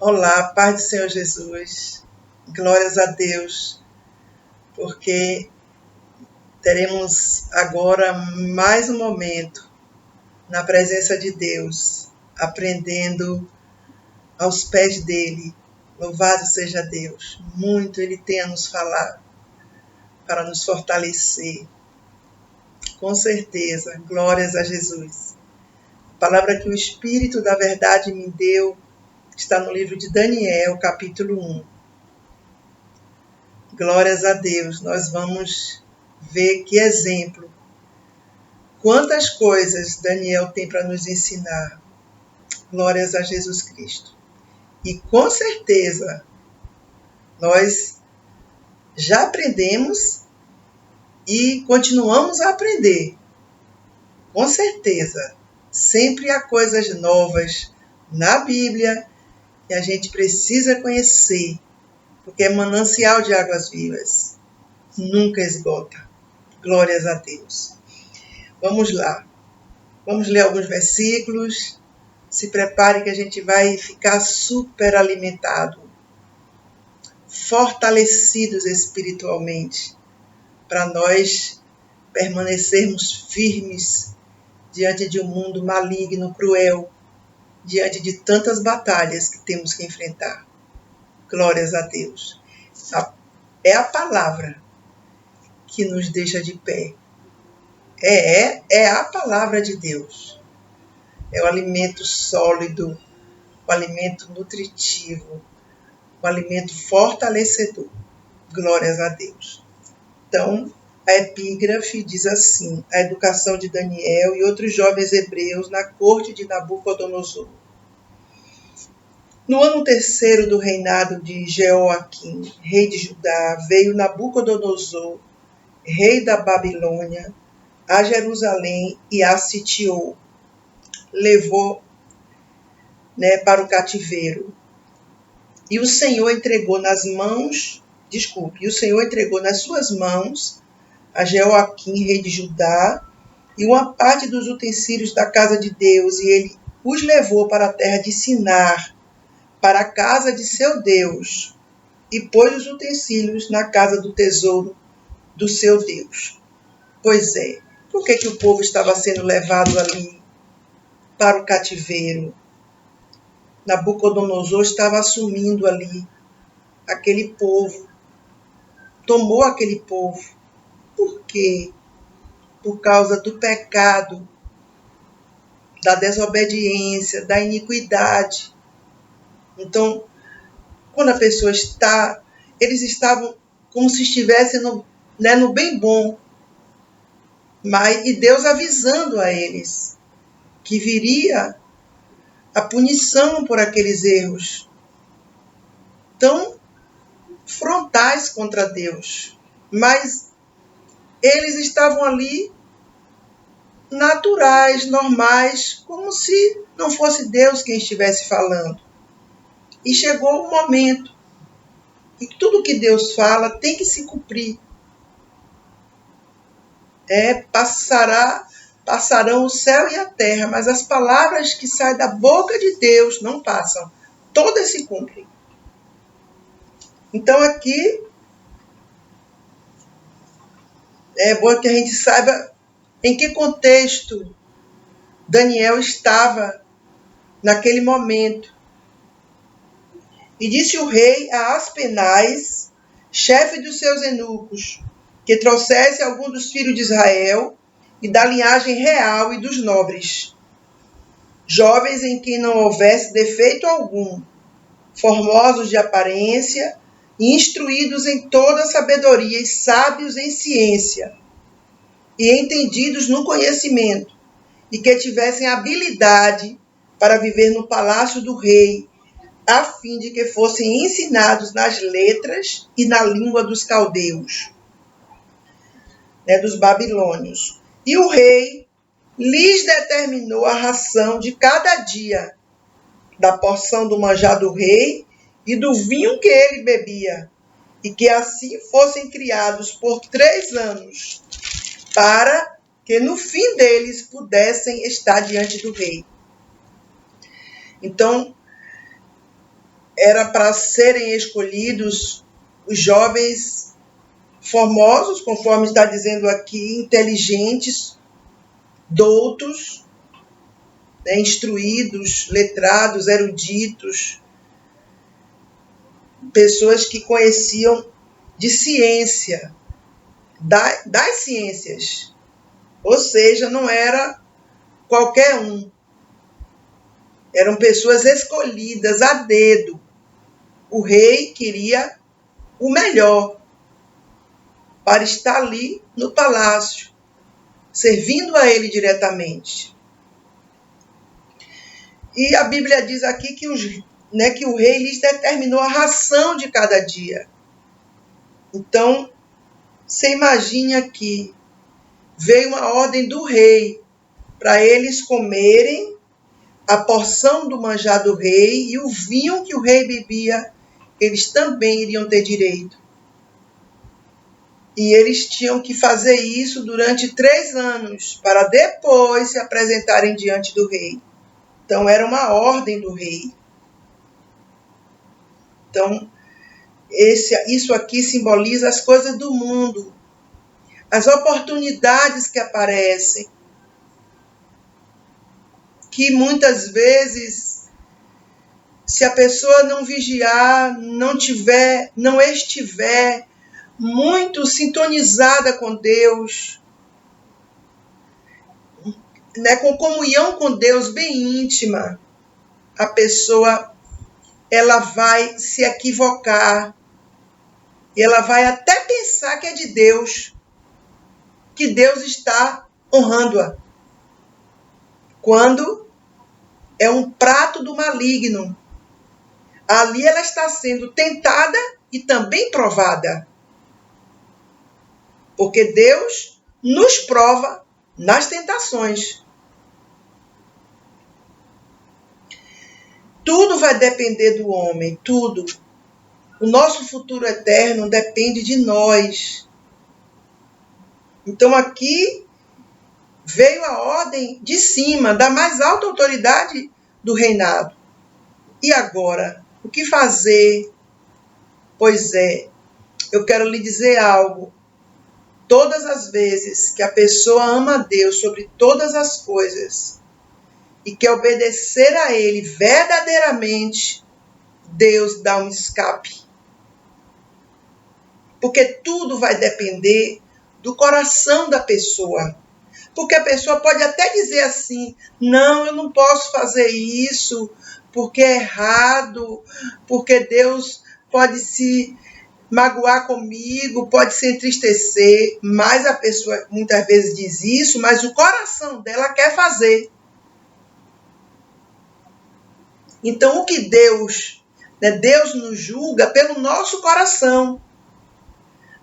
Olá, paz do Senhor Jesus, glórias a Deus, porque teremos agora mais um momento na presença de Deus, aprendendo aos pés dele. Louvado seja Deus, muito Ele tem a nos falar para nos fortalecer, com certeza, glórias a Jesus. A palavra que o Espírito da Verdade me deu está no livro de Daniel, capítulo 1. Glórias a Deus, nós vamos ver que exemplo, quantas coisas Daniel tem para nos ensinar. Glórias a Jesus Cristo. E com certeza, nós já aprendemos e continuamos a aprender. Com certeza, sempre há coisas novas na Bíblia que a gente precisa conhecer, porque é manancial de águas vivas. Nunca esgota. Glórias a Deus. Vamos lá. Vamos ler alguns versículos. Se prepare que a gente vai ficar super alimentado, fortalecidos espiritualmente, para nós permanecermos firmes diante de um mundo maligno, cruel, diante de tantas batalhas que temos que enfrentar. Glórias a Deus. É a palavra que nos deixa de pé. É a palavra de Deus. É o alimento sólido, o alimento nutritivo, o alimento fortalecedor. Glórias a Deus. Então, a epígrafe diz assim: a educação de Daniel e outros jovens hebreus na corte de Nabucodonosor. No ano terceiro do reinado de Jeoaquim, rei de Judá, veio Nabucodonosor, rei da Babilônia, a Jerusalém e a sitiou. Levou para o cativeiro. E o Senhor entregou nas suas mãos a Jeoaquim, rei de Judá, e uma parte dos utensílios da casa de Deus, e ele os levou para a terra de Sinar, para a casa de seu Deus, e pôs os utensílios na casa do tesouro do seu Deus. Pois é, por que o povo estava sendo levado ali para o cativeiro? Nabucodonosor estava assumindo ali aquele povo, tomou aquele povo. Por quê? Por causa do pecado, da desobediência, da iniquidade. Então, quando a pessoa eles estavam como se estivessem no bem bom, e Deus avisando a eles que viria a punição por aqueles erros tão frontais contra Deus. Mas eles estavam ali naturais, normais, como se não fosse Deus quem estivesse falando. E chegou o momento que tudo que Deus fala tem que se cumprir. Passarão o céu e a terra, mas as palavras que saem da boca de Deus não passam. Todas se cumprem. Então aqui é bom que a gente saiba em que contexto Daniel estava naquele momento. E disse o rei a Aspenaz, chefe dos seus eunucos, que trouxesse algum dos filhos de Israel e da linhagem real e dos nobres, jovens em quem não houvesse defeito algum, formosos de aparência, instruídos em toda sabedoria e sábios em ciência, e entendidos no conhecimento, e que tivessem habilidade para viver no palácio do rei, a fim de que fossem ensinados nas letras e na língua dos caldeus, dos babilônios. E o rei lhes determinou a ração de cada dia, da porção do manjar do rei e do vinho que ele bebia, e que assim fossem criados por 3 anos, para que no fim deles pudessem estar diante do rei. Então, era para serem escolhidos os jovens formosos, conforme está dizendo aqui, inteligentes, doutos, né, instruídos, letrados, eruditos, pessoas que conheciam de ciência, das ciências. Ou seja, não era qualquer um. Eram pessoas escolhidas a dedo. O rei queria o melhor para estar ali no palácio, servindo a ele diretamente. E a Bíblia diz aqui que o rei lhes determinou a ração de cada dia. Então, você imagine aqui, veio uma ordem do rei para eles comerem a porção do manjar do rei e o vinho que o rei bebia, eles também iriam ter direito. E eles tinham que fazer isso durante 3 anos, para depois se apresentarem diante do rei. Então, era uma ordem do rei. Então, isso aqui simboliza as coisas do mundo, as oportunidades que aparecem, que muitas vezes, se a pessoa não vigiar, não estiver muito sintonizada com Deus, né, com comunhão com Deus bem íntima, a pessoa ela vai se equivocar, e ela vai até pensar que é de Deus, que Deus está honrando-a, quando é um prato do maligno. Ali ela está sendo tentada e também provada. Porque Deus nos prova nas tentações. Tudo vai depender do homem, tudo. O nosso futuro eterno depende de nós. Então aqui veio a ordem de cima, da mais alta autoridade do reinado. E agora, o que fazer? Pois é, eu quero lhe dizer algo. Todas as vezes que a pessoa ama a Deus sobre todas as coisas e quer obedecer a Ele verdadeiramente, Deus dá um escape. Porque tudo vai depender do coração da pessoa. Porque a pessoa pode até dizer assim, não, eu não posso fazer isso, porque é errado, porque Deus pode se magoar comigo, pode se entristecer, mas a pessoa muitas vezes diz isso, mas o coração dela quer fazer. Então, o que Deus nos julga pelo nosso coração,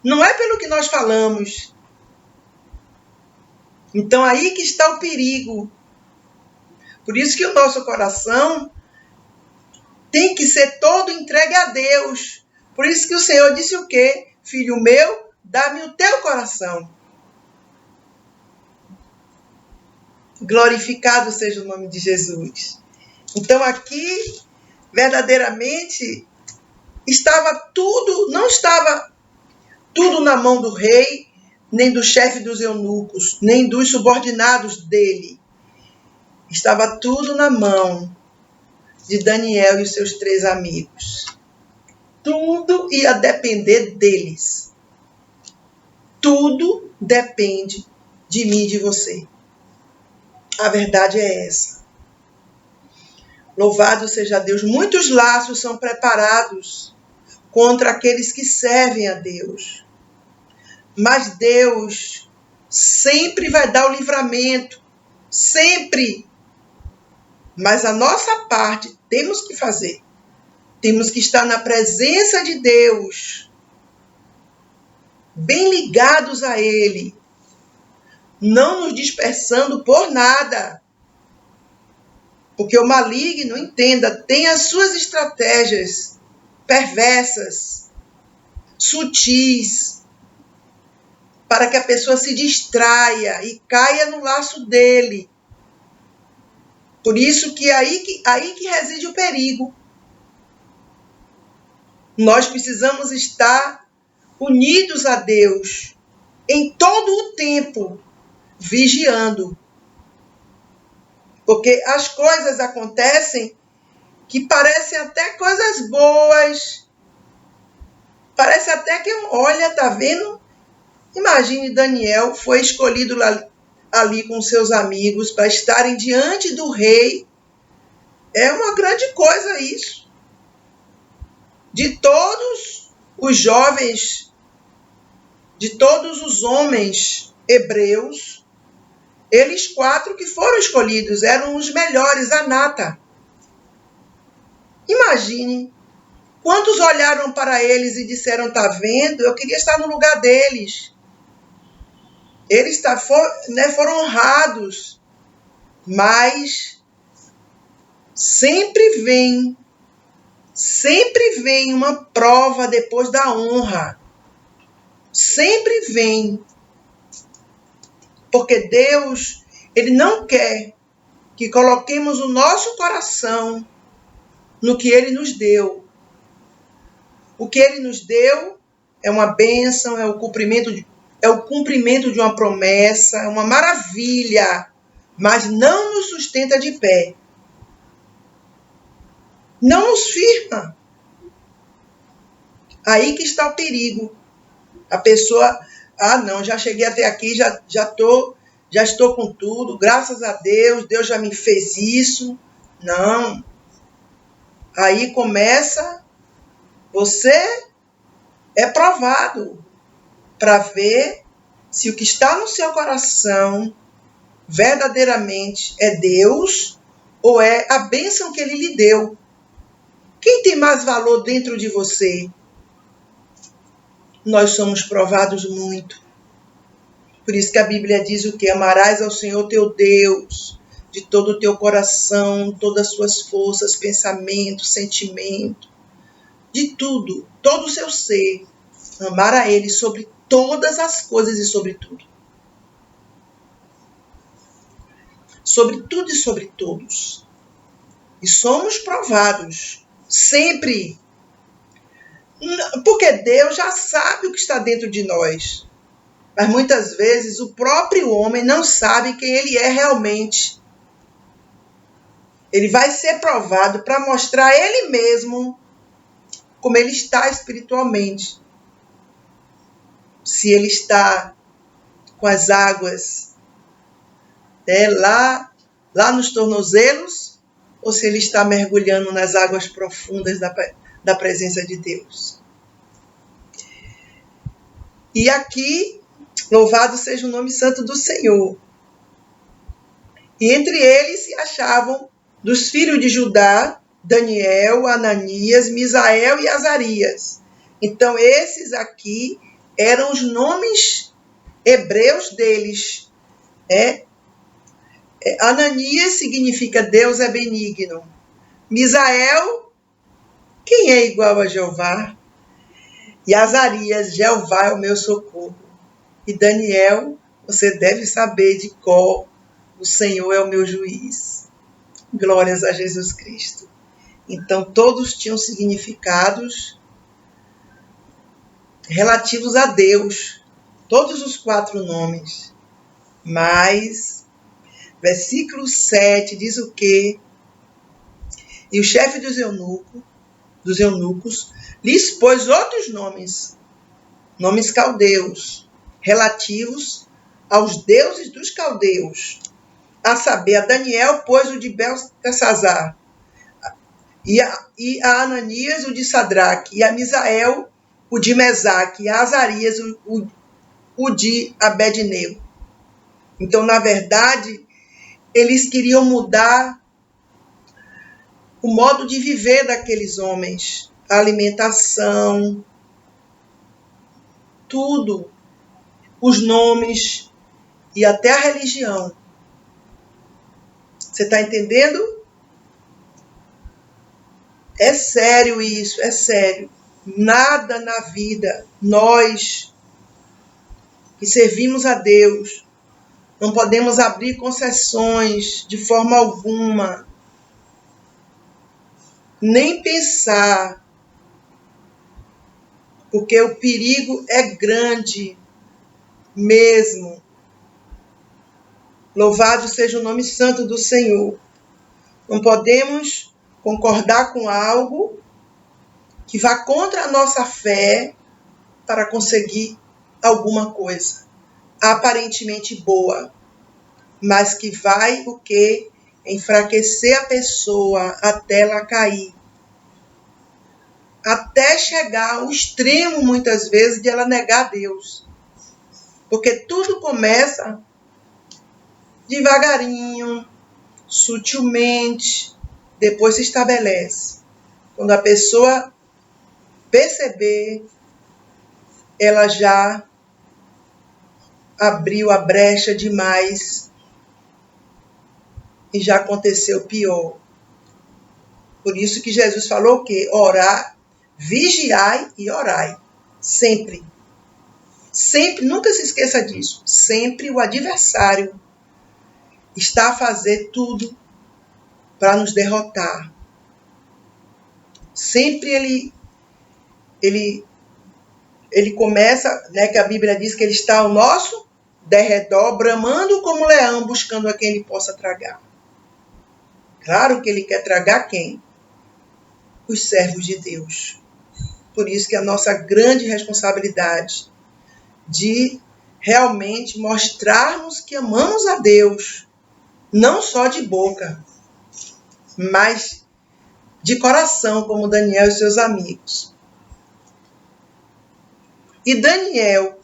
não é pelo que nós falamos. Então, aí que está o perigo. Por isso que o nosso coração tem que ser todo entregue a Deus. Por isso que o Senhor disse o quê? Filho meu, dá-me o teu coração. Glorificado seja o nome de Jesus. Então aqui, verdadeiramente, não estava tudo na mão do rei, nem do chefe dos eunucos, nem dos subordinados dele. Estava tudo na mão de Daniel e os seus 3 amigos. Tudo ia depender deles. Tudo depende de mim e de você. A verdade é essa. Louvado seja Deus. Muitos laços são preparados contra aqueles que servem a Deus. Mas Deus sempre vai dar o livramento. Sempre. Mas a nossa parte temos que fazer. Temos que estar na presença de Deus, bem ligados a Ele, não nos dispersando por nada. Porque o maligno, entenda, tem as suas estratégias perversas, sutis, para que a pessoa se distraia e caia no laço dele. Por isso que aí que reside o perigo. Nós precisamos estar unidos a Deus em todo o tempo, vigiando. Porque as coisas acontecem que parecem até coisas boas. Parece até que, olha, tá vendo? Imagine Daniel foi escolhido ali com seus amigos para estarem diante do rei. É uma grande coisa isso. De todos os jovens, de todos os homens hebreus, eles 4 que foram escolhidos eram os melhores, a nata. Imagine quantos olharam para eles e disseram, tá vendo? Eu queria estar no lugar deles. Eles foram honrados, mas sempre vem uma prova depois da honra. Sempre vem. Porque Deus, Ele não quer que coloquemos o nosso coração no que Ele nos deu. O que Ele nos deu é uma bênção, é o cumprimento de uma promessa, é uma maravilha, mas não nos sustenta de pé. Não nos firma. Aí que está o perigo. A pessoa, não, já cheguei até aqui, já estou com tudo, graças a Deus, Deus já me fez isso. Não. Aí começa, você é provado para ver se o que está no seu coração verdadeiramente é Deus ou é a bênção que Ele lhe deu. Quem tem mais valor dentro de você? Nós somos provados muito. Por isso que a Bíblia diz o quê? Amarás ao Senhor teu Deus de todo o teu coração, todas as suas forças, pensamento, sentimento, de tudo, todo o seu ser. Amar a Ele sobre todas as coisas e sobre tudo. Sobre tudo e sobre todos. E somos provados sempre. Porque Deus já sabe o que está dentro de nós. Mas muitas vezes o próprio homem não sabe quem ele é realmente. Ele vai ser provado para mostrar a ele mesmo como ele está espiritualmente. Se ele está com as águas lá nos tornozelos, ou se ele está mergulhando nas águas profundas da presença de Deus. E aqui, louvado seja o nome santo do Senhor. E entre eles se achavam, dos filhos de Judá, Daniel, Ananias, Misael e Azarias. Então, esses aqui eram os nomes hebreus deles. Ananias significa Deus é benigno. Misael, quem é igual a Jeová? E Azarias, Jeová é o meu socorro. E Daniel, você deve saber de cor, o Senhor é o meu juiz. Glórias a Jesus Cristo. Então, todos tinham significados relativos a Deus. Todos os 4 nomes. Mas, versículo 7 diz o quê? E o chefe dos eunucos, lhes pôs outros nomes caldeus, relativos aos deuses dos caldeus. A saber, a Daniel pôs o de Beltesazar, e a Ananias o de Sadraque, e a Misael o de Mesaque, e a Azarias o de Abednego. Então, na verdade, eles queriam mudar o modo de viver daqueles homens, a alimentação, tudo, os nomes e até a religião. Você está entendendo? É sério isso, é sério. Nada na vida, nós que servimos a Deus, não podemos abrir concessões de forma alguma, nem pensar porque o perigo é grande mesmo. Louvado seja o nome santo do Senhor. Não podemos concordar com algo que vá contra a nossa fé para conseguir alguma coisa aparentemente boa, mas que vai o quê? Enfraquecer a pessoa até ela cair. Até chegar ao extremo, muitas vezes, de ela negar a Deus. Porque tudo começa devagarinho, sutilmente, depois se estabelece. Quando a pessoa perceber, ela já abriu a brecha demais e já aconteceu pior. Por isso que Jesus falou o quê? Orar, vigiai e orai. Sempre. Sempre, nunca se esqueça disso. Sempre o adversário está a fazer tudo para nos derrotar. Sempre ele começa, né, que a Bíblia diz que ele está ao nosso derredor, bramando como leão, buscando a quem ele possa tragar. Claro que ele quer tragar quem? Os servos de Deus. Por isso que a nossa grande responsabilidade de realmente mostrarmos que amamos a Deus, não só de boca, mas de coração, como Daniel e seus amigos. E Daniel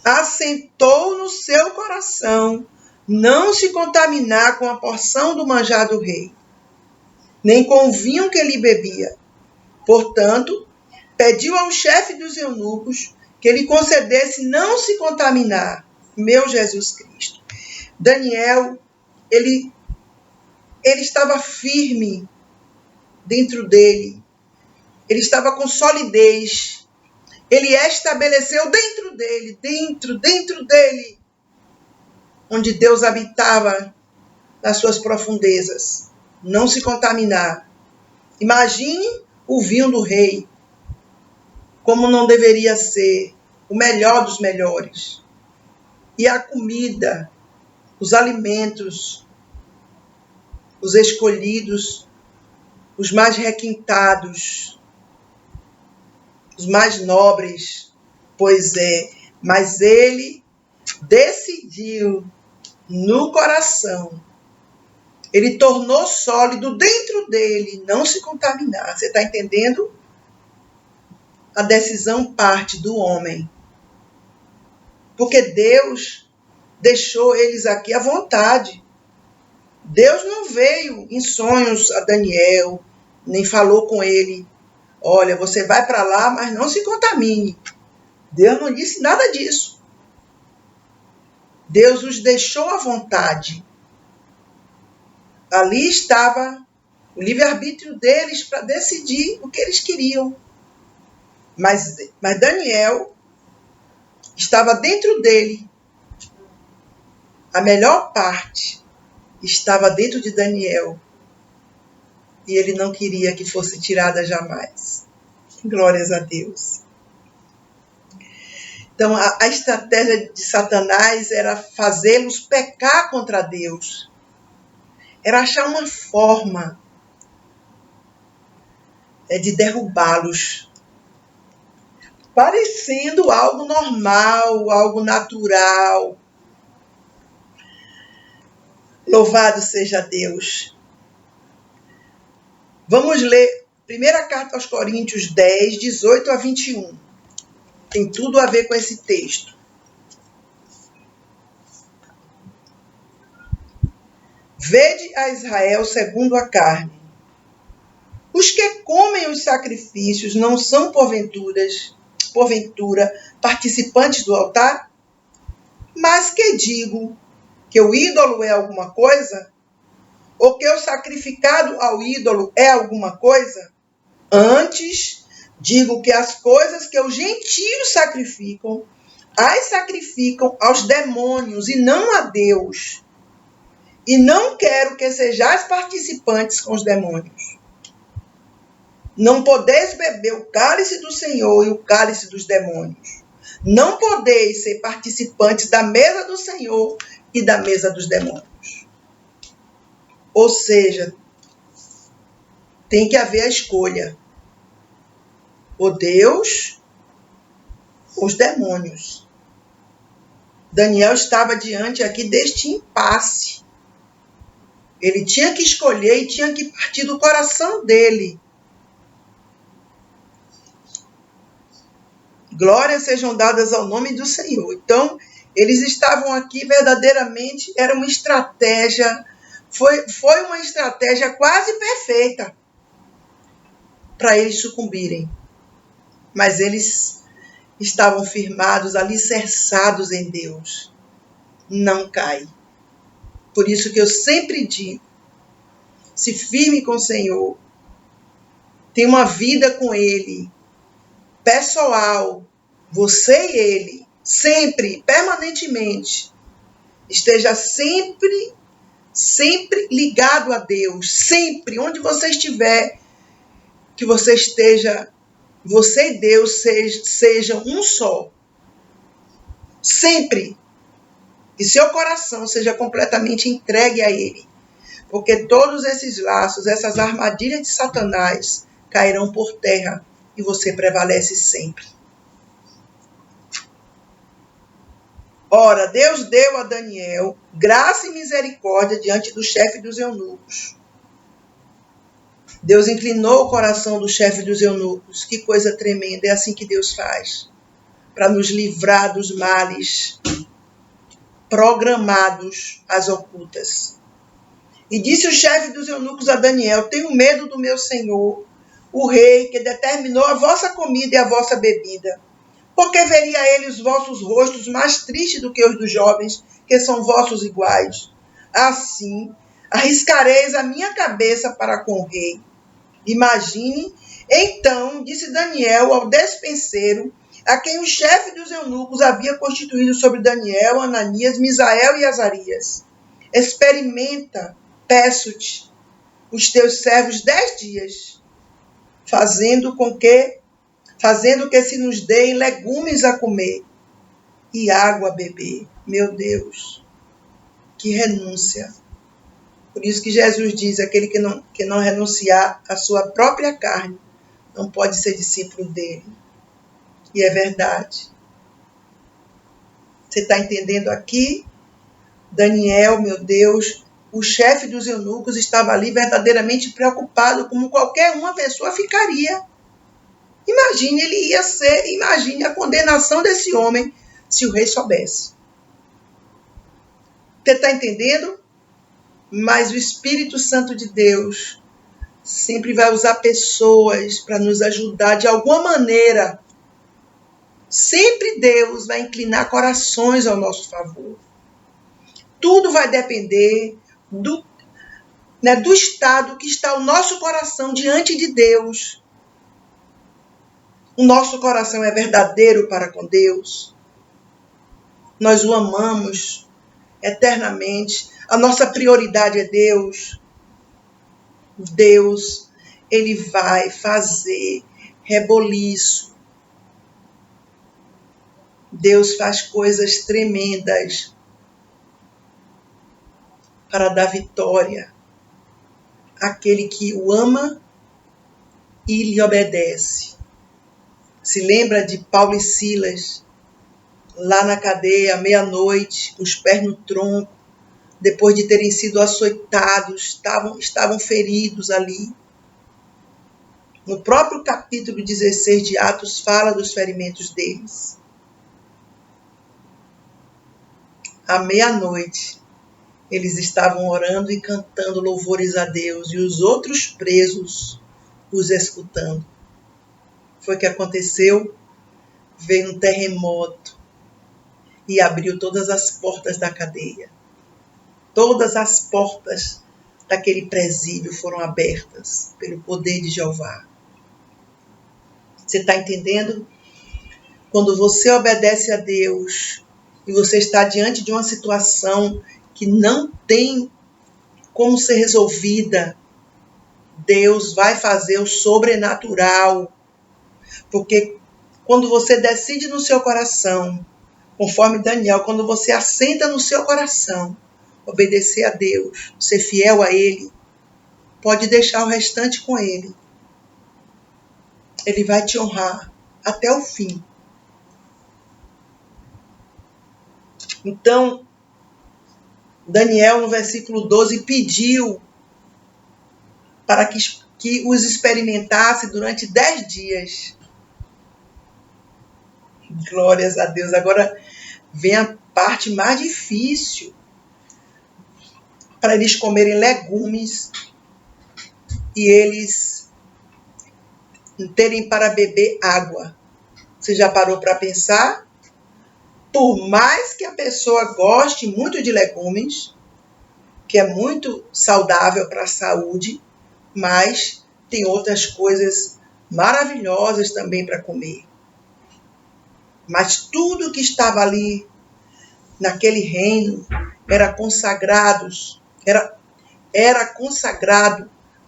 assentou no seu coração não se contaminar com a porção do manjar do rei, nem com o vinho que ele bebia. Portanto, pediu ao chefe dos eunucos que lhe concedesse não se contaminar. Meu Jesus Cristo. Daniel, ele estava firme dentro dele. Ele estava com solidez. Ele estabeleceu dentro dele, onde Deus habitava nas suas profundezas. Não se contaminar. Imagine o vinho do rei, como não deveria ser, o melhor dos melhores. E a comida, os alimentos, os escolhidos, os mais requintados, os mais nobres, pois é, mas ele decidiu no coração, ele tornou sólido dentro dele, não se contaminar. Você está entendendo? A decisão parte do homem. Porque Deus deixou eles aqui à vontade. Deus não veio em sonhos a Daniel, nem falou com ele, olha, você vai para lá, mas não se contamine. Deus não disse nada disso. Deus os deixou à vontade. Ali estava o livre-arbítrio deles para decidir o que eles queriam. Mas Daniel estava dentro dele. A melhor parte estava dentro de Daniel. E ele não queria que fosse tirada jamais. Glórias a Deus. Então, a estratégia de Satanás era fazê-los pecar contra Deus. Era achar uma forma de derrubá-los. Parecendo algo normal, algo natural. Louvado seja Deus. Vamos ler 1ª carta aos Coríntios 10, 18 a 21. Tem tudo a ver com esse texto. Vede a Israel segundo a carne. Os que comem os sacrifícios não são porventura participantes do altar? Mas que digo? Que o ídolo é alguma coisa? Ou que o sacrificado ao ídolo é alguma coisa? Antes, digo que as coisas que os gentios sacrificam, as sacrificam aos demônios e não a Deus. E não quero que sejais participantes com os demônios. Não podeis beber o cálice do Senhor e o cálice dos demônios. Não podeis ser participantes da mesa do Senhor e da mesa dos demônios. Ou seja, tem que haver a escolha. O Deus, os demônios. Daniel estava diante aqui deste impasse. Ele tinha que escolher e tinha que partir do coração dele. Glórias sejam dadas ao nome do Senhor. Então, eles estavam aqui verdadeiramente, era uma estratégia, foi uma estratégia quase perfeita para eles sucumbirem. Mas eles estavam firmados, alicerçados em Deus. Não cai. Por isso que eu sempre digo, se firme com o Senhor, tenha uma vida com Ele, pessoal, você e Ele, sempre, permanentemente, esteja sempre ligado a Deus, sempre, onde você estiver, que você esteja, você e Deus sejam um só, sempre, e seu coração seja completamente entregue a Ele, porque todos esses laços, essas armadilhas de Satanás cairão por terra e você prevalece sempre. Ora, Deus deu a Daniel graça e misericórdia diante do chefe dos eunucos. Deus inclinou o coração do chefe dos eunucos. Que coisa tremenda, é assim que Deus faz, para nos livrar dos males programados às ocultas. E disse o chefe dos eunucos a Daniel: tenho medo do meu senhor, o rei, que determinou a vossa comida e a vossa bebida. Porque veria ele os vossos rostos mais tristes do que os dos jovens, que são vossos iguais. Assim, arriscareis a minha cabeça para com o rei. Imagine, então, disse Daniel ao despenseiro, a quem o chefe dos eunucos havia constituído sobre Daniel, Ananias, Misael e Azarias: experimenta, peço-te, os teus servos 10 dias, fazendo que se nos deem legumes a comer e água a beber. Meu Deus, que renúncia. Por isso que Jesus diz, aquele que não renunciar à sua própria carne, não pode ser discípulo dele. E é verdade. Você está entendendo aqui? Daniel, meu Deus, o chefe dos eunucos estava ali verdadeiramente preocupado, como qualquer uma pessoa ficaria. Imagine a condenação desse homem se o rei soubesse. Você está entendendo? Mas o Espírito Santo de Deus sempre vai usar pessoas para nos ajudar de alguma maneira. Sempre Deus vai inclinar corações ao nosso favor. Tudo vai depender do estado que está o nosso coração diante de Deus. O nosso coração é verdadeiro para com Deus. Nós o amamos eternamente. A nossa prioridade é Deus. Deus, Ele vai fazer reboliço. Deus faz coisas tremendas para dar vitória àquele que o ama e lhe obedece. Se lembra de Paulo e Silas, lá na cadeia, à meia-noite, com os pés no tronco, depois de terem sido açoitados, estavam feridos ali. No próprio capítulo 16 de Atos, fala dos ferimentos deles. À meia-noite, eles estavam orando e cantando louvores a Deus, e os outros presos os escutando. Foi o que aconteceu. Veio um terremoto e abriu todas as portas da cadeia. Todas as portas daquele presídio foram abertas pelo poder de Jeová. Você está entendendo? Quando você obedece a Deus e você está diante de uma situação que não tem como ser resolvida, Deus vai fazer o sobrenatural. Porque quando você decide no seu coração, conforme Daniel, quando você assenta no seu coração, obedecer a Deus, ser fiel a Ele, pode deixar o restante com Ele. Ele vai te honrar até o fim. Então, Daniel, no versículo 12, pediu para que os experimentasse durante 10 dias. Glórias a Deus. Agora vem a parte mais difícil. Para eles comerem legumes e eles terem para beber água. Você já parou para pensar? Por mais que a pessoa goste muito de legumes, que é muito saudável para a saúde, mas tem outras coisas maravilhosas também para comer. Mas tudo que estava ali naquele reino era consagrado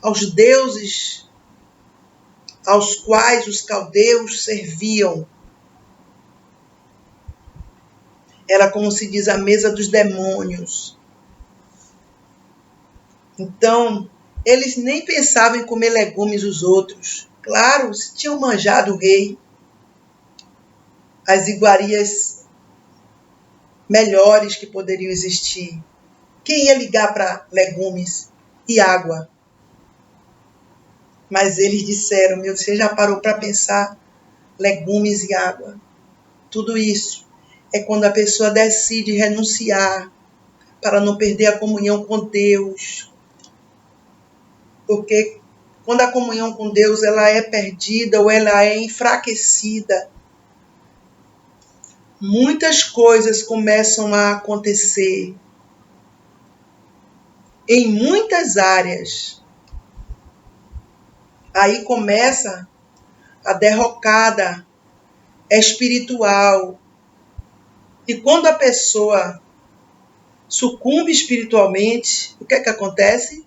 aos deuses aos quais os caldeus serviam. Era, como se diz, a mesa dos demônios. Então, eles nem pensavam em comer legumes os outros. Claro, se tinham manjado o rei, as iguarias melhores que poderiam existir. Quem ia ligar para legumes e água? Mas eles disseram, você já parou para pensar? Legumes e água. Tudo isso é quando a pessoa decide renunciar para não perder a comunhão com Deus. Porque quando a comunhão com Deus ela é perdida ou ela é enfraquecida, muitas coisas começam a acontecer em muitas áreas. Aí começa a derrocada espiritual. E quando a pessoa sucumbe espiritualmente, o que é que acontece?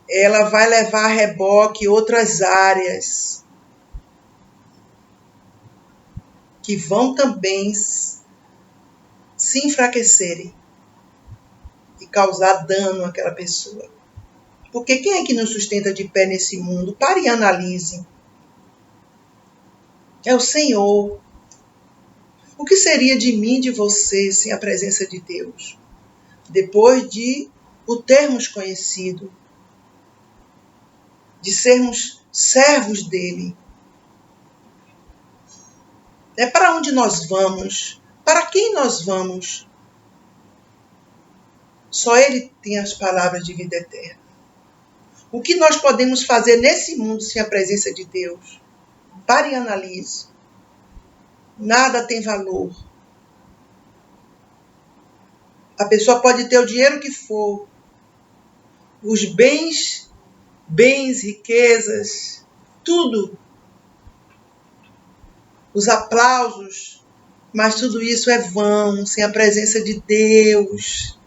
Ela vai levar a reboque outras áreas que vão também se enfraquecerem e causar dano àquela pessoa. Porque quem é que nos sustenta de pé nesse mundo? Pare e analise. É o Senhor. O que seria de mim, de você, sem a presença de Deus? Depois de o termos conhecido, de sermos servos dele. É para onde nós vamos? Para quem nós vamos? Só ele tem as palavras de vida eterna. O que nós podemos fazer nesse mundo sem a presença de Deus? Pare e analise. Nada tem valor. A pessoa pode ter o dinheiro que for, os bens, riquezas, tudo. Os aplausos, mas tudo isso é vão, sem a presença de Deus,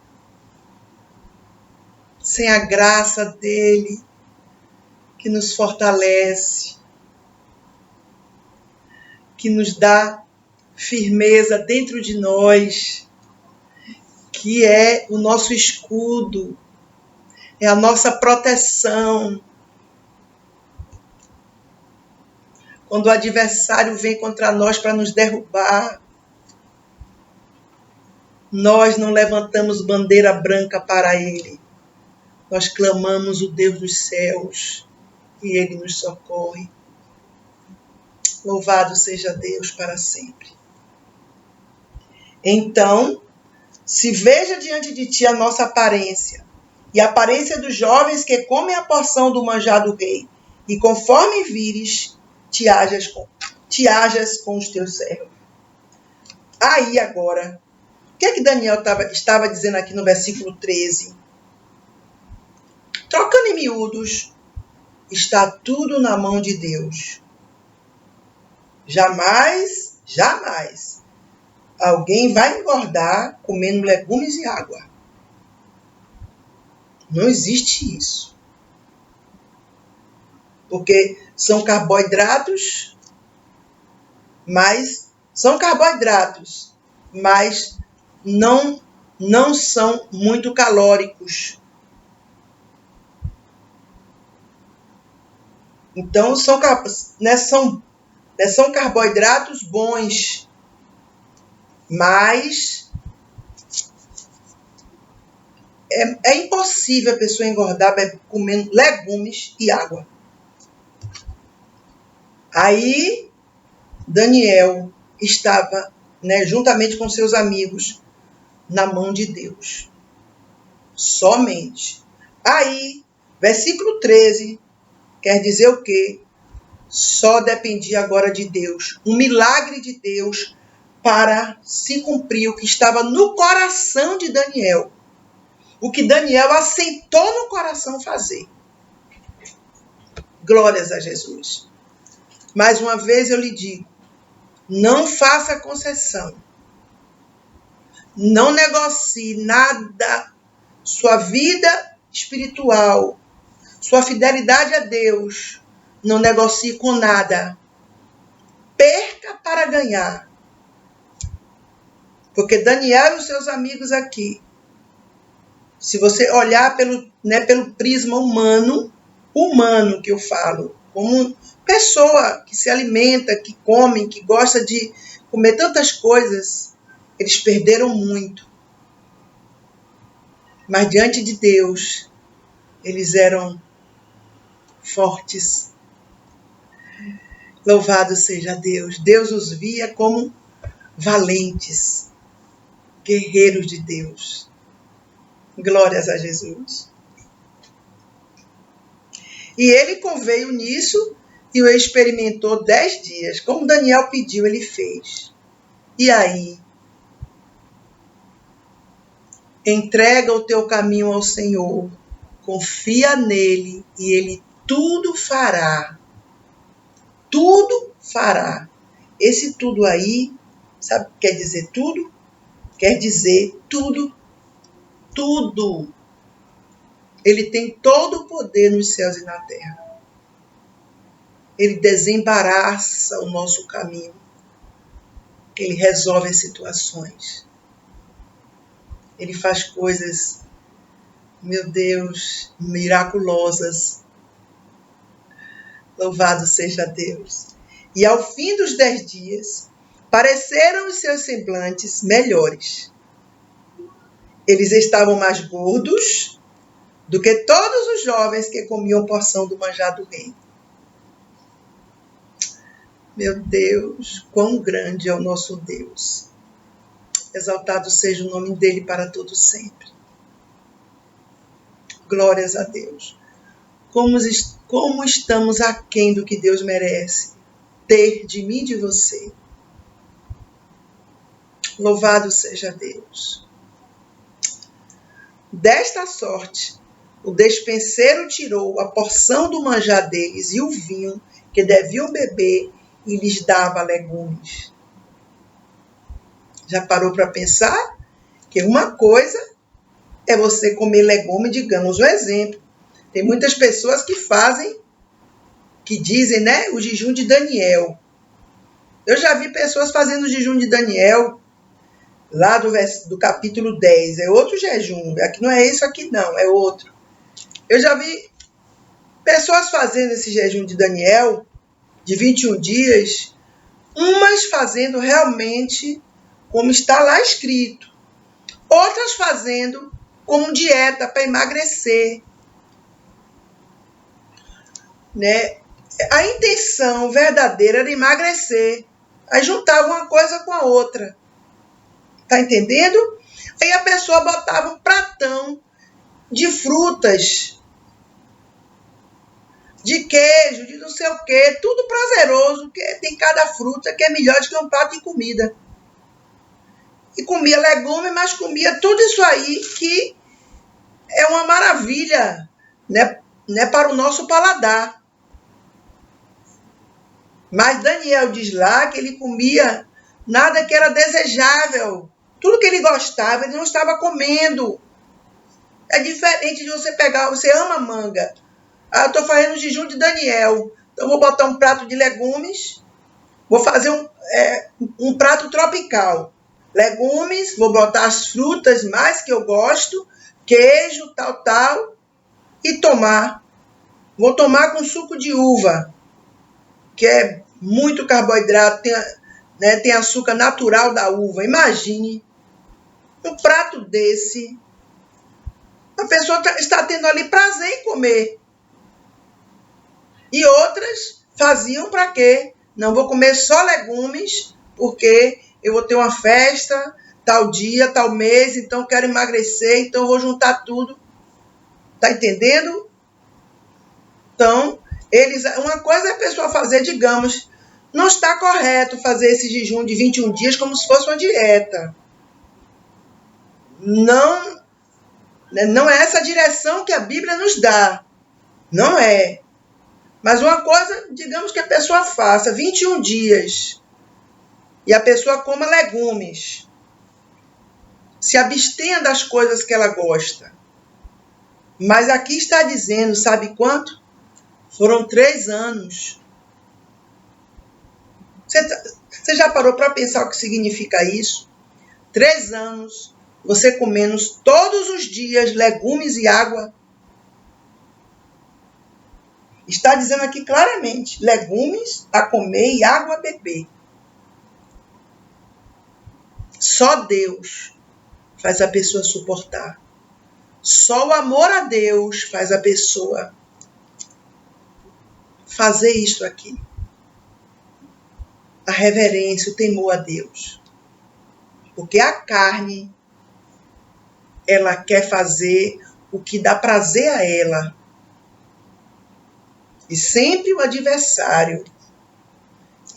sem a graça dele, que nos fortalece, que nos dá firmeza dentro de nós, que é o nosso escudo, é a nossa proteção. Quando o adversário vem contra nós para nos derrubar, nós não levantamos bandeira branca para ele. Nós clamamos o Deus dos céus e ele nos socorre. Louvado seja Deus para sempre. Então, se veja diante de ti a nossa aparência e a aparência dos jovens que comem a porção do manjar do rei, e conforme vires, te hajas com os teus servos. Aí agora, o que é que Daniel estava dizendo aqui no versículo 13? Trocando em miúdos, está tudo na mão de Deus. Jamais alguém vai engordar comendo legumes e água. Não existe isso. porque são carboidratos, mas não são muito calóricos. Então, são carboidratos bons, mas é impossível a pessoa engordar comendo legumes e água. Aí, Daniel estava, juntamente com seus amigos, na mão de Deus. Somente. Aí, versículo 13, quer dizer o quê? Só dependia agora de Deus. Um milagre de Deus para se cumprir o que estava no coração de Daniel. O que Daniel assentou no coração fazer. Glórias a Jesus. Mais uma vez eu lhe digo, não faça concessão. Não negocie nada. Sua vida espiritual, sua fidelidade a Deus, não negocie com nada. Perca para ganhar. Porque Daniel e os seus amigos aqui, se você olhar pelo prisma humano que eu falo, como pessoa que se alimenta, que come, que gosta de comer tantas coisas, eles perderam muito. Mas diante de Deus, eles eram fortes. Louvado seja Deus. Deus os via como valentes, guerreiros de Deus. Glórias a Jesus. E ele conveio nisso e o experimentou 10 dias. Como Daniel pediu, ele fez. E aí? Entrega o teu caminho ao Senhor. Confia nele e ele tudo fará. Tudo fará. Esse tudo aí, sabe o que quer dizer tudo? Quer dizer tudo. Tudo. Ele tem todo o poder nos céus e na terra. Ele desembaraça o nosso caminho. Ele resolve as situações. Ele faz coisas, meu Deus, miraculosas. Louvado seja Deus. E ao fim dos 10 dias, pareceram os seus semblantes melhores. Eles estavam mais gordos do que todos os jovens que comiam porção do manjar do rei. Meu Deus, quão grande é o nosso Deus. Exaltado seja o nome dele para todo sempre. Glórias a Deus. Como estamos aquém do que Deus merece ter de mim e de você. Louvado seja Deus. Desta sorte, o despenseiro tirou a porção do manjar deles e o vinho que deviam beber e lhes dava legumes. Já parou para pensar? Que uma coisa é você comer legume, digamos um exemplo. Tem muitas pessoas que dizem, o jejum de Daniel. Eu já vi pessoas fazendo o jejum de Daniel, lá do capítulo 10. É outro jejum. Aqui não é isso aqui não, é outro. Eu já vi pessoas fazendo esse jejum de Daniel, de 21 dias, umas fazendo realmente como está lá escrito. Outras fazendo como dieta para emagrecer. A intenção verdadeira era emagrecer. Aí juntava uma coisa com a outra. Tá entendendo? Aí a pessoa botava um pratão de frutas, de queijo, de não sei o quê, tudo prazeroso, que tem cada fruta que é melhor do que um prato de comida. E comia legume, mas comia tudo isso aí que é uma maravilha, para o nosso paladar. Mas Daniel diz lá que ele comia nada que era desejável. Tudo que ele gostava, ele não estava comendo. É diferente de você pegar, você ama manga. eu estou fazendo o jejum de Daniel. Então, vou botar um prato de legumes. Vou fazer um prato tropical. Legumes, vou botar as frutas mais que eu gosto, queijo, tal, e tomar. Vou tomar com suco de uva, que é muito carboidrato, tem açúcar natural da uva. Imagine um prato desse. A pessoa está tendo ali prazer em comer. E outras faziam para quê? Não vou comer só legumes, porque eu vou ter uma festa, tal dia, tal mês, então quero emagrecer, então vou juntar tudo. Tá entendendo? Então, uma coisa é a pessoa fazer, digamos, não está correto fazer esse jejum de 21 dias como se fosse uma dieta. Não é essa a direção que a Bíblia nos dá. Não é. Mas uma coisa, digamos que a pessoa faça 21 dias e a pessoa coma legumes, se abstenha das coisas que ela gosta. Mas aqui está dizendo, sabe quanto? Foram 3 anos. Você já parou para pensar o que significa isso? 3 anos, você comendo todos os dias legumes e água. Está dizendo aqui claramente, legumes a comer e água a beber. Só Deus faz a pessoa suportar. Só o amor a Deus faz a pessoa fazer isto aqui. A reverência, o temor a Deus. Porque a carne, ela quer fazer o que dá prazer a ela. E sempre o adversário.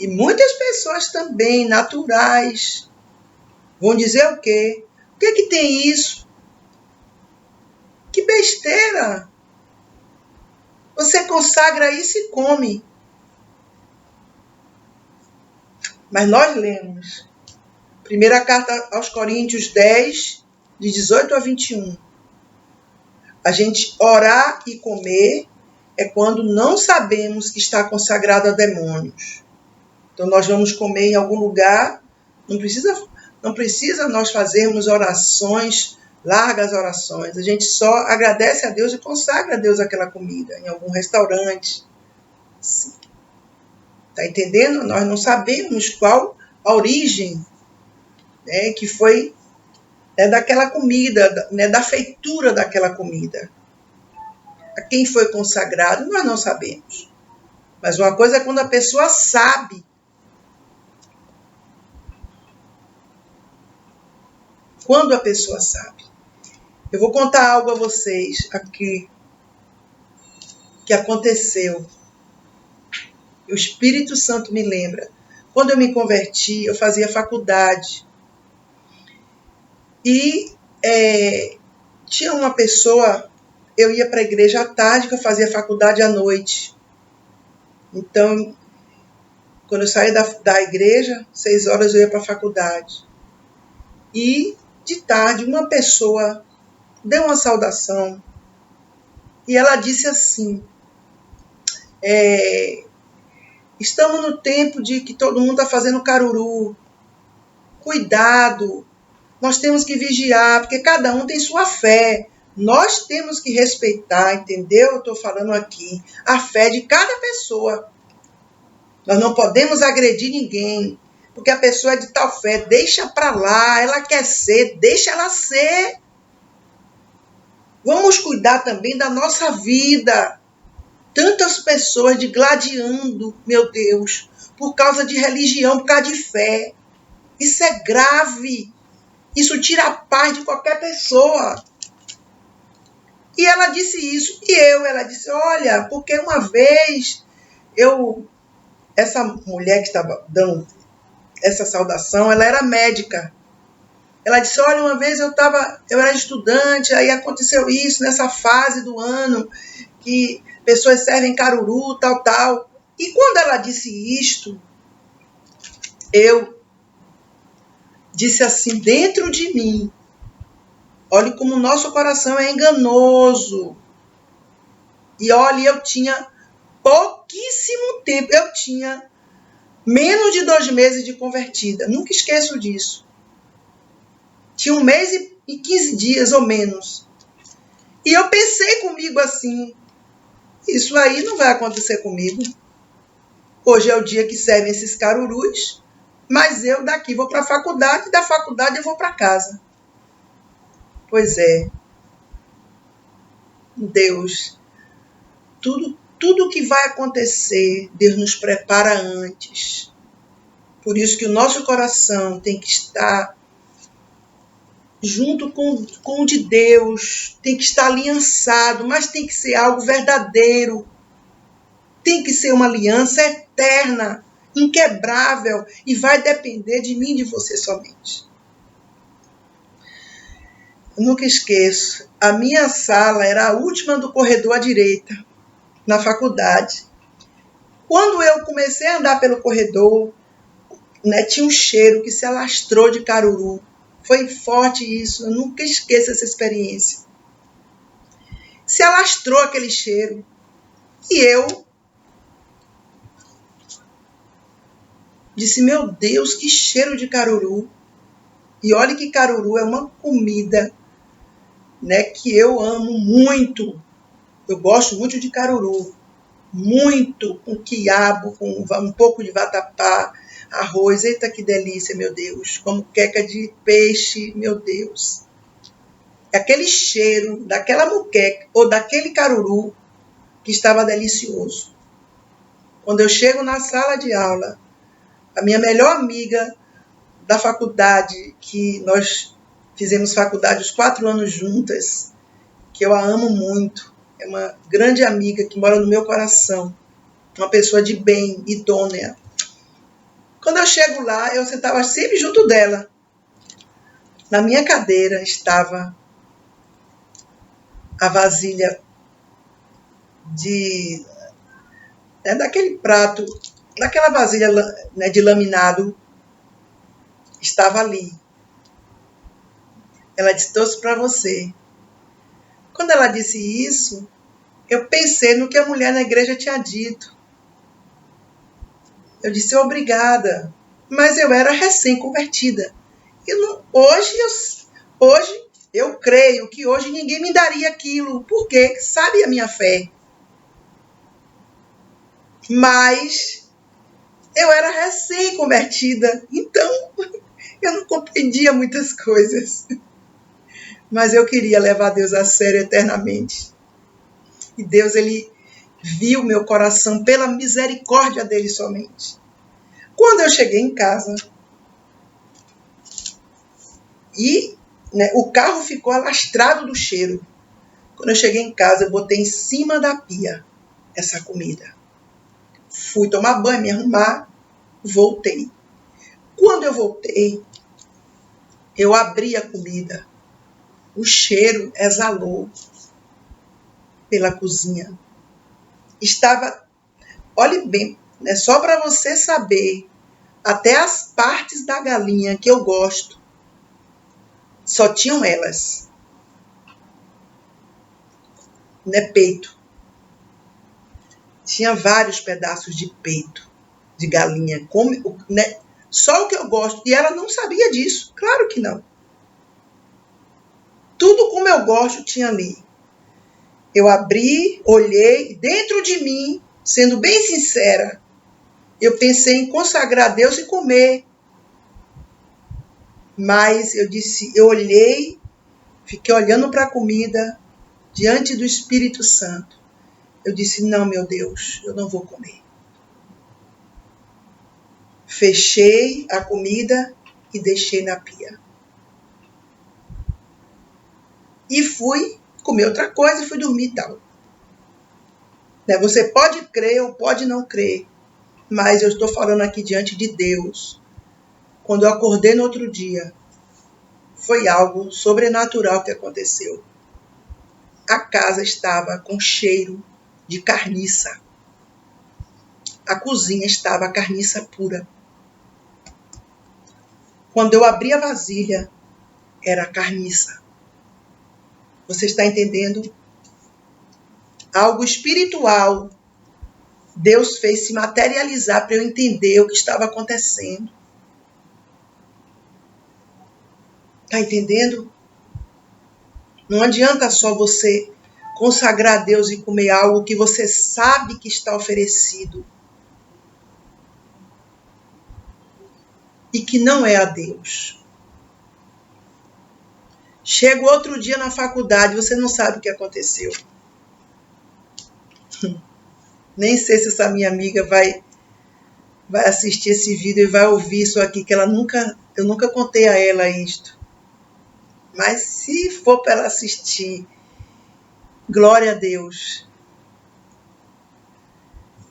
E muitas pessoas também, naturais, vão dizer o quê? O que que tem isso? Que besteira! Você consagra isso e come. Mas nós lemos. Primeira carta aos Coríntios 10, de 18 a 21. A gente orar e comer é quando não sabemos que está consagrado a demônios. Então nós vamos comer em algum lugar, não precisa nós fazermos orações, largas orações. A gente só agradece a Deus e consagra a Deus aquela comida, em algum restaurante. Está entendendo? Nós não sabemos qual a origem, né, que foi daquela comida, né, da feitura daquela comida. A quem foi consagrado, nós não sabemos. Mas uma coisa é quando a pessoa sabe. Quando a pessoa sabe. Eu vou contar algo a vocês aqui que aconteceu. O Espírito Santo me lembra. Quando eu me converti, eu fazia faculdade. E tinha uma pessoa, eu ia para a igreja à tarde, que eu fazia faculdade à noite. Então, quando eu saía da igreja, 6 horas eu ia para a faculdade. E, de tarde, uma pessoa deu uma saudação. E ela disse assim, estamos no tempo de que todo mundo está fazendo caruru. Cuidado, nós temos que vigiar, porque cada um tem sua fé. Nós temos que respeitar, entendeu? Eu estou falando aqui, a fé de cada pessoa. Nós não podemos agredir ninguém, porque a pessoa é de tal fé, deixa para lá, ela quer ser, deixa ela ser. Vamos cuidar também da nossa vida. Tantas pessoas digladiando, meu Deus, por causa de religião, por causa de fé. Isso é grave. Isso tira a paz de qualquer pessoa. E ela disse isso. Ela disse, olha, porque uma vez essa mulher que estava dando essa saudação, ela era médica. Ela disse, olha, uma vez eu era estudante, aí aconteceu isso nessa fase do ano, que pessoas servem caruru, tal. E quando ela disse isto, eu disse assim, dentro de mim, olhe como o nosso coração é enganoso. E olha, eu tinha pouquíssimo tempo. Eu tinha menos de 2 meses de convertida. Nunca esqueço disso. Tinha 1 mês e 15 dias ou menos. E eu pensei comigo assim, isso aí não vai acontecer comigo. Hoje é o dia que servem esses carurus, mas eu daqui vou para a faculdade, da faculdade eu vou para casa. Pois é, Deus, tudo que vai acontecer, Deus nos prepara antes. Por isso que o nosso coração tem que estar junto com o de Deus, tem que estar aliançado, mas tem que ser algo verdadeiro. Tem que ser uma aliança eterna, inquebrável, e vai depender de mim e de você somente. Eu nunca esqueço, a minha sala era a última do corredor à direita, na faculdade. Quando eu comecei a andar pelo corredor, tinha um cheiro que se alastrou de caruru. Foi forte isso, eu nunca esqueço essa experiência. Se alastrou aquele cheiro. E eu disse, meu Deus, que cheiro de caruru. E olha que caruru é uma comida, que eu amo muito. Eu gosto muito de caruru. Muito, com quiabo, com um pouco de vatapá, arroz. Eita, que delícia, meu Deus. Como queca de peixe, meu Deus. Aquele cheiro daquela muqueca ou daquele caruru que estava delicioso. Quando eu chego na sala de aula, a minha melhor amiga da faculdade, que nós fizemos faculdade os 4 anos juntas, que eu a amo muito, é uma grande amiga que mora no meu coração, uma pessoa de bem, idônea. Quando eu chego lá, eu sentava sempre junto dela. Na minha cadeira estava a vasilha daquele prato, daquela vasilha de laminado, estava ali. Ela disse, trouxe para você. Quando ela disse isso, eu pensei no que a mulher na igreja tinha dito. Eu disse, obrigada. Mas eu era recém-convertida. Hoje eu creio que hoje ninguém me daria aquilo, porque sabe a minha fé. Mas eu era recém-convertida, então eu não compreendia muitas coisas. Mas eu queria levar Deus a sério eternamente. E Deus, Ele viu meu coração pela misericórdia dele somente. Quando eu cheguei em casa, e o carro ficou alastrado do cheiro. Quando eu cheguei em casa, eu botei em cima da pia essa comida. Fui tomar banho, me arrumar, voltei. Quando eu voltei, eu abri a comida. O cheiro exalou pela cozinha. Estava, olhe bem, só para você saber, até as partes da galinha que eu gosto, só tinham elas. Peito. Tinha vários pedaços de peito de galinha. Só o que eu gosto. E ela não sabia disso. Claro que não. Tudo como eu gosto tinha ali. Eu abri, olhei, dentro de mim, sendo bem sincera, eu pensei em consagrar a Deus e comer. Mas eu olhei, fiquei olhando para a comida, diante do Espírito Santo. Eu disse, não, meu Deus, eu não vou comer. Fechei a comida e deixei na pia. E fui comer outra coisa e fui dormir e tal. Você pode crer ou pode não crer, mas eu estou falando aqui diante de Deus. Quando eu acordei no outro dia, foi algo sobrenatural que aconteceu. A casa estava com cheiro de carniça. A cozinha estava carniça pura. Quando eu abri a vasilha, era carniça. Você está entendendo? algo espiritual, Deus fez se materializar para eu entender o que estava acontecendo. Está entendendo? Não adianta só você consagrar a Deus e comer algo que você sabe que está oferecido e que não é a Deus. Chega outro dia na faculdade, você não sabe o que aconteceu. Nem sei se essa minha amiga vai assistir esse vídeo e vai ouvir isso aqui, que eu nunca contei a ela isto. Mas se for para ela assistir, glória a Deus.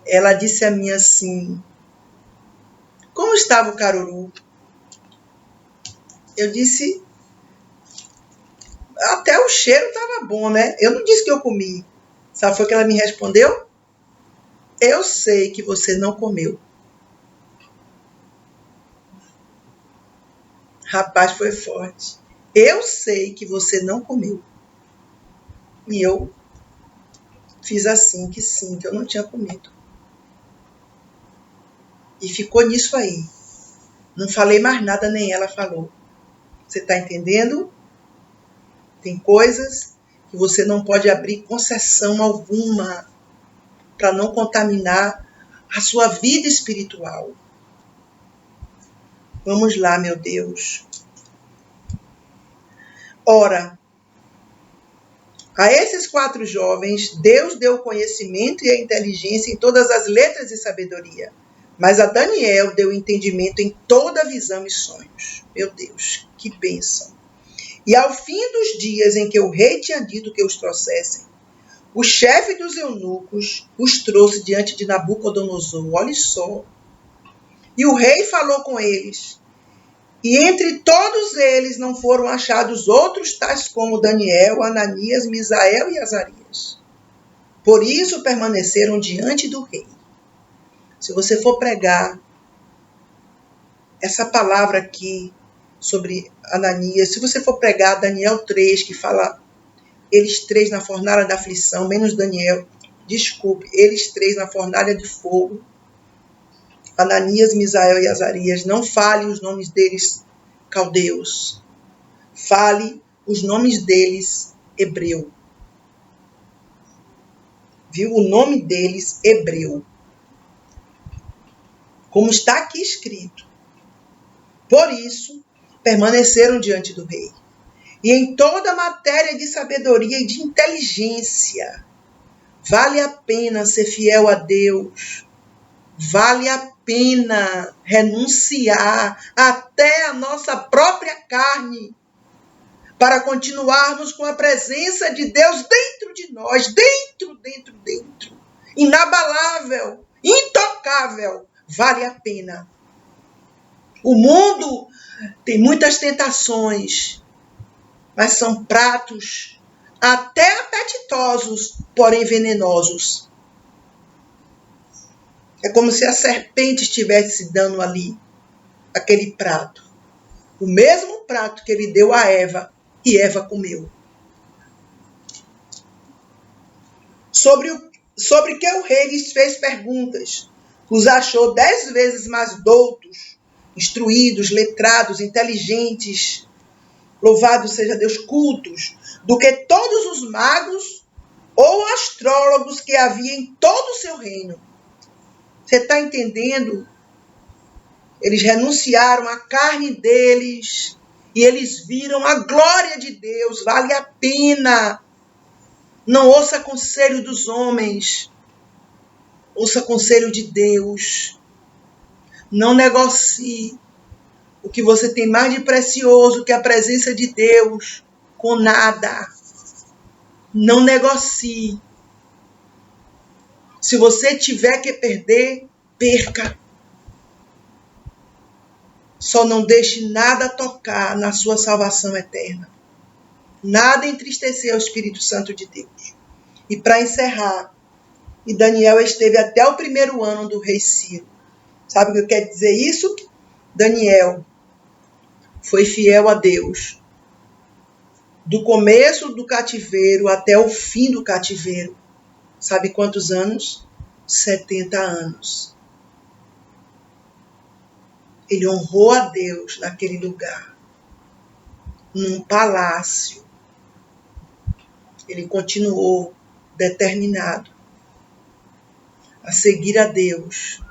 Ela disse a mim assim: como estava o caruru? Eu disse: até o cheiro estava bom, né? Eu não disse que eu comi. Sabe foi que ela me respondeu? Eu sei que você não comeu. Rapaz, foi forte. Eu sei que você não comeu. E eu fiz assim, que sim, que eu não tinha comido. E ficou nisso aí. Não falei mais nada, nem ela falou. Você está entendendo? Tem coisas que você não pode abrir concessão alguma para não contaminar a sua vida espiritual. Vamos lá, meu Deus. Ora, a esses 4 jovens, Deus deu o conhecimento e a inteligência em todas as letras e sabedoria. Mas a Daniel deu entendimento em toda visão e sonhos. Meu Deus, que bênção. E ao fim dos dias em que o rei tinha dito que os trouxessem, o chefe dos eunucos os trouxe diante de Nabucodonosor. Olha só. E o rei falou com eles. E entre todos eles não foram achados outros tais como Daniel, Ananias, Misael e Azarias. Por isso permaneceram diante do rei. Se você for pregar essa palavra aqui sobre Ananias, se você for pregar Daniel 3, que fala eles 3 na fornalha da aflição, menos Daniel, desculpe, eles 3 na fornalha de fogo, Ananias, Misael e Azarias, não fale os nomes deles caldeus, fale os nomes deles hebreu. Viu? O nome deles hebreu. Como está aqui escrito. Por isso, permaneceram diante do rei. E em toda matéria de sabedoria e de inteligência, vale a pena ser fiel a Deus. Vale a pena renunciar até a nossa própria carne para continuarmos com a presença de Deus dentro de nós, dentro. Inabalável, intocável. Vale a pena. O mundo tem muitas tentações, mas são pratos até apetitosos, porém venenosos. É como se a serpente estivesse dando ali aquele prato. O mesmo prato que ele deu a Eva, e Eva comeu. Sobre que o rei lhes fez perguntas. Os achou 10 vezes mais doutos, instruídos, letrados, inteligentes, louvado seja Deus, cultos, do que todos os magos ou astrólogos que havia em todo o seu reino. Você está entendendo? Eles renunciaram à carne deles e eles viram a glória de Deus. Vale a pena. Não ouça conselho dos homens. Ouça conselho de Deus. Não negocie o que você tem mais de precioso, que é a presença de Deus, com nada. Não negocie. Se você tiver que perder, perca. Só não deixe nada tocar na sua salvação eterna. Nada entristecer ao Espírito Santo de Deus. E para encerrar, e Daniel esteve até o 1º ano do rei Ciro. Sabe o que quer dizer isso? Daniel foi fiel a Deus. Do começo do cativeiro até o fim do cativeiro. Sabe quantos anos? 70 anos. Ele honrou a Deus naquele lugar, num palácio. Ele continuou determinado a seguir a Deus,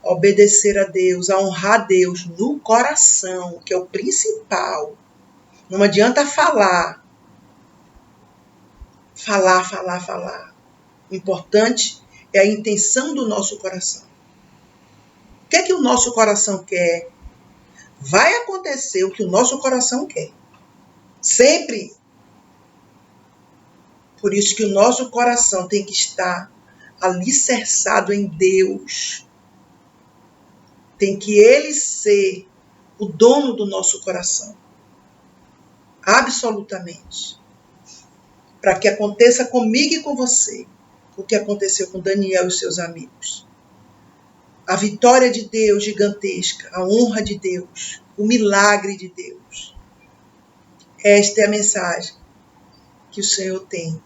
a obedecer a Deus, a honrar a Deus no coração, que é o principal. Não adianta falar. O importante é a intenção do nosso coração. O que é que o nosso coração quer? Vai acontecer o que o nosso coração quer. Sempre. Por isso que o nosso coração tem que estar alicerçado em Deus. Tem que Ele ser o dono do nosso coração. Absolutamente. Para que aconteça comigo e com você o que aconteceu com Daniel e seus amigos. A vitória de Deus gigantesca, a honra de Deus, o milagre de Deus. Esta é a mensagem que o Senhor tem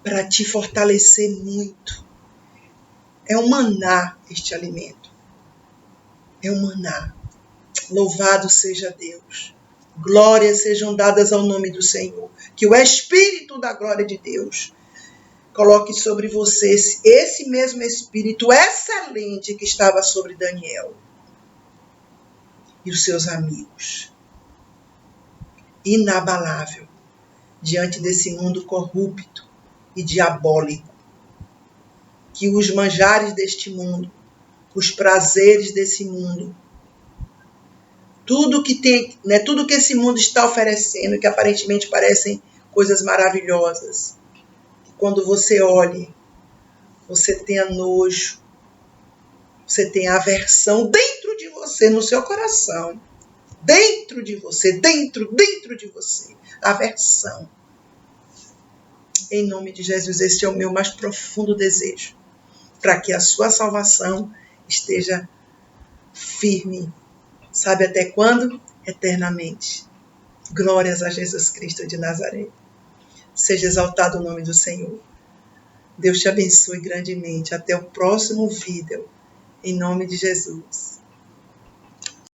para te fortalecer muito. É um maná este alimento. É um maná. Louvado seja Deus. Glórias sejam dadas ao nome do Senhor. Que o Espírito da glória de Deus coloque sobre você esse mesmo Espírito excelente que estava sobre Daniel e os seus amigos. Inabalável diante desse mundo corrupto e diabólico. Que os manjares deste mundo, os prazeres desse mundo, tudo que tem, né, tudo que esse mundo está oferecendo, que aparentemente parecem coisas maravilhosas, quando você olhe, você tenha nojo, você tenha aversão dentro de você, no seu coração, dentro de você, dentro de você, aversão. Em nome de Jesus, esse é o meu mais profundo desejo, para que a sua salvação esteja firme. Sabe até quando? Eternamente. Glórias a Jesus Cristo de Nazaré. Seja exaltado o nome do Senhor. Deus te abençoe grandemente. Até o próximo vídeo. Em nome de Jesus.